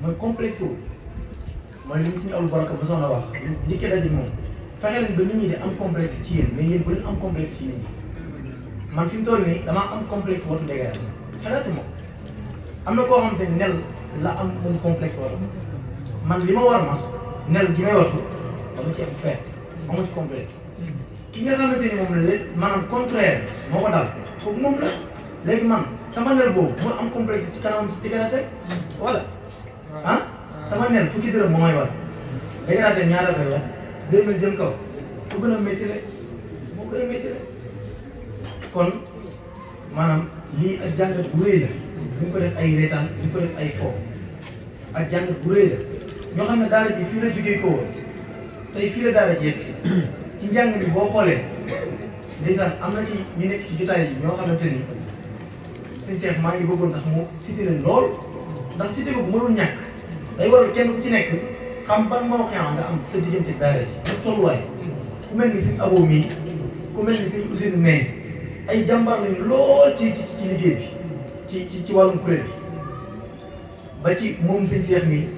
mooy complexe wu mooy li ñu suñu Abou Baraka mosoon a wax njëkkee daje moom fexe leen ba nit ñi di am complexe ci yéen mais yéen bu leen am complexe ci nit ñi man fi mu toll nii damaa am complexe watu dégradé xalaatu ma am na koo xamante ne nel la am moom complexe wala man li ma war ma nel gi may watu dama ci am feet amu ci complexe ki nga xamante ni moom la maanaam contraire moo ko dal kooku moom la léegi man sama nel boobu mu am complexe ci kanamam ci dégradé wala ah sama nel fukki dërëm moo may war dégradé ñaata koy wax 2000 jëm kaw ku gën a métti rek moo gën a métti rek kon maanaam lii ak jàngat bu rëy la duñ ko def ay reetaan duñ ko def ay fo ak jàngat bu rëy la ñoo xam ne daara ji fii la jógee ko woon tey fii la daara ji yegg si ci njàng mi boo xoolee ndeysaan am na ci ñu nekk ci jotaay yi ñoo xamante ni sëñ Cheikh maa ngi bëggoon sax mu cité leen lool ndax cité boobu mënul ñàkk day waral kenn ku ci nekk xam ban moo xam nga am sa diggante daara ji ak tolluwaay ku mel ni sëñ Abo mii ku mel ni sëñ Ousseynou Mey ay jàmbaar lañu lool ci liggéey bi ci wàllum kuréel bi ba ci moom sëñ Cheikh mii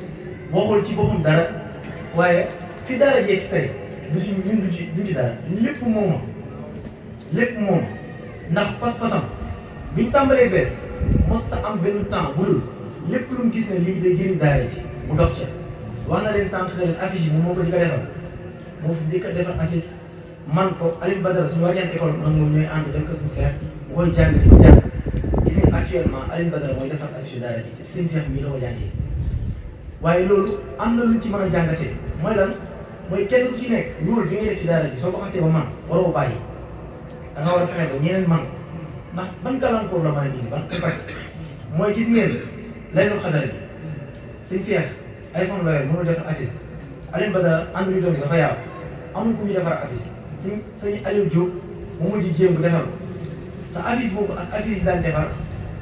waxul ci boppam dara waaye fi daara jeeg si tey du ci ñun duñ ci dara lépp mooma ndax pas-pasam biñ tàmbalee bees mosta am benn temps bu dul lépp lu mu gis ne lii day jëriñ daara ji mu dox ca wax na leen sànq ne leen affiche yi moom moo ko njëkk a defar moo fi njëkk a defar affiche man ko Alioune Badara suñu wàcceen école nag moom ñooy ànd dem ko suñu seex bu koy jàng di ko jàng gis nga actuellement Alioune Badara mooy defar affiche daara ji seen seex mii la ko jàngee waaye loolu am na luñ ci mën a jàngatee mooy lan mooy kenn ku ci nekk loolu bi ngay def ci daara ji soo ko xasee ba man waroo bàyyi da nga war a fexe ba ñeneen man ndax ban gàllankoor la mën a indi ban impact mooy gis ngeen laylu xadar bi seen seex iPhone la yor mënul defar affiche Alioune Badara Android bi dafa yaaw amul ku ñu defar affiche sëñ Aliou Diop mu mujj jéem bu defar ko te affiche boobu ak affiche yi daan defar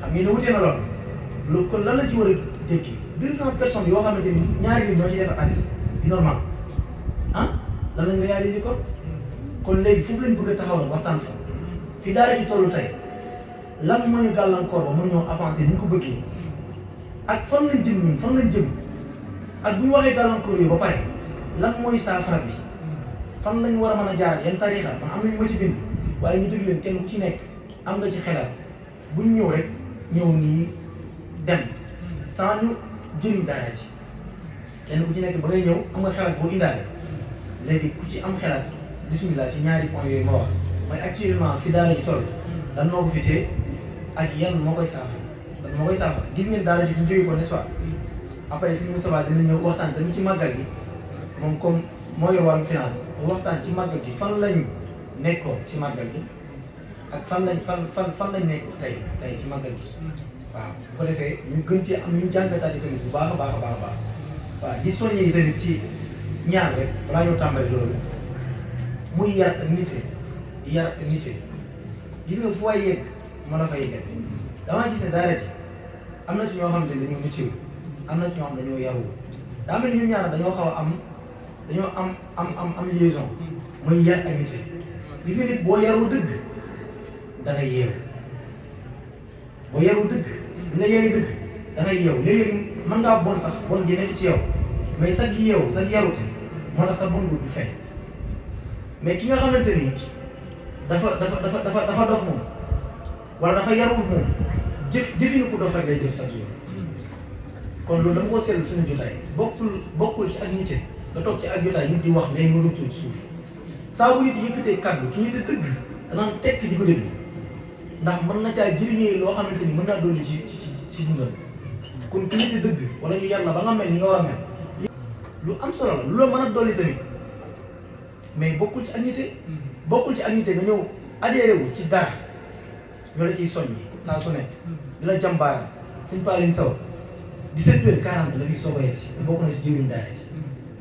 xam ngeen ne wutee na loolu kon lan la ci war a tekki 200 personnes yoo xamante ni ñaari nit ñoo ci defar affiche bi normal ah lan lañ réaliser kon léegi foofu lañ bëgg a taxaw nag waxtaan fa fi daara ji tollu tey lan moo ñu gàllankoor ba mën ñoo avancer ni ñu ko bëggee ak fan lañ jëm ñun fan lañ jëm ak bu ñu waxee gàllankoor yooyu ba pare lan mooy saafara bi fan lañ war a mën a jaar yan tariixa man am nañu ma ci bind waaye ñu déglu leen kenn ku ci nekk am nga ci xelal buñ ñëw rek ñëw nii dem sans ñu jëriñ daara ji kenn ku ci nekk ba ngay ñëw am nga xelal boo indaale léegi ku ci am xelal bismillah ci ñaari point yooyu ma wax mooy actuellement fi daara ji toll lan moo ko fi téye ak yan moo koy saafara gis ngeen daara ji fi ñu jógee ko n'est-ce pas après si Moustapha dina ñëw waxtaan tamit ci màggal gi moom comme moo yor wàllu finance waxtaan ci màggal gi fan lañ nekkoon ci màggal gi ak fan lañ nekk tey ci màggal gi waaw bu ko defee ñu gën cee am ñu jàngataat yi tamit bu baax a baax waaw di soññee yi tamit ci ñaar rek balaa ñoo tàmbali loolu muy yar ak nite gis nga fu waay yegg mën na fa yeggale damaa gis ne daara ji am na ci ñoo xamante ne dañoo niteewu am na ci ñoo xam dañoo yaru daa mel ni ñun ñaar dañoo xaw a am liaison muy yar ak nite gis nga nit boo yarul dëgg da ngay yeewu boo yarul dëgg nga yeewu dëgg da ngay yeewu léeg-léeg mën ngaa bon sax bon gi nekk ci yow mais sax gi yeewu sax yarute moo tax sa bon du feeñ mais ki nga xamante ni dafa dof moom wala dafa yarul moom jëfinu ko dof rek day jëf chaque jour kon loolu dama ko seetlu suñu jotaay bokkul ci ak nite nga toog ci ak jotaay nit di wax ngay nga rëccu suuf saa bu nit yëkkatee kàddu ki nit a dëgg danaan tekk di ko déglu ndax mën na caa jëriñee loo xamante ni mën naa dolli ci dundal kon ki nit a dëgg wala ñu yar la ba nga mel ni nga war a mel lu am solo la lu la mën a dolli tamit mais bokkul ci ak nite nga ñëw adhéré wu ci dara ñoo la ciy soññi saa su ne di la jàmbaara sëñ Pauline Sow 17h40 la fi soog a yegsi te bokk na ci jëriñ daara ji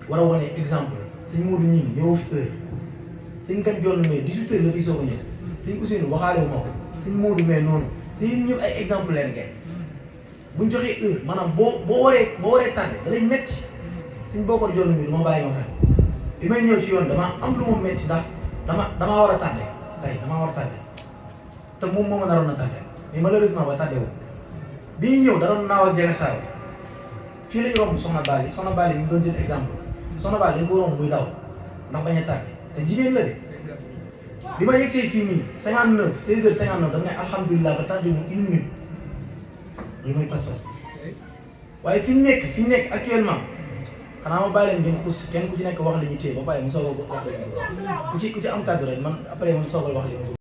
war a wane exemple sëñ Modou ñi ñëw fi heure sëñ Gan Joll mais 18h la fi soog a ñëw sëñ Ousseynou waxaale wu ma ko sëñ Modou mais noonu te yéen ñëpp ay exemplaire ngeen buñ joxee heure maanaam boo waree tardé da lay métti sëñ Bokar Joll mi du ma bàyyi ma xel bi may ñëw ci yoon dama am lu ma métti ndax damaa war a tardé damaa war a tardé te moom moo ma naroon a tardé mais malheureusement ba tardé wu bi ñu ñëw da doon naaw ak jeexasaaw fii la ñu romb soxna Bally ñu doon jël exemple soxna Bally dañ ko romb muy daw ndax bañ a tàgge te jigéen la de bi ma yegsee fii nii 59 16h59 dama ne alhamdulilah ba tardé mu 1 minute loolu mooy pas-pas waaye fi ñu nekk actuellement xanaa ma bàyyi leen ngeen xuus kenn ku ci nekk wax la ñuy téye ba pare mu soog a wax la ñu ku ci am kàddu rek man après mu soog a wax li ma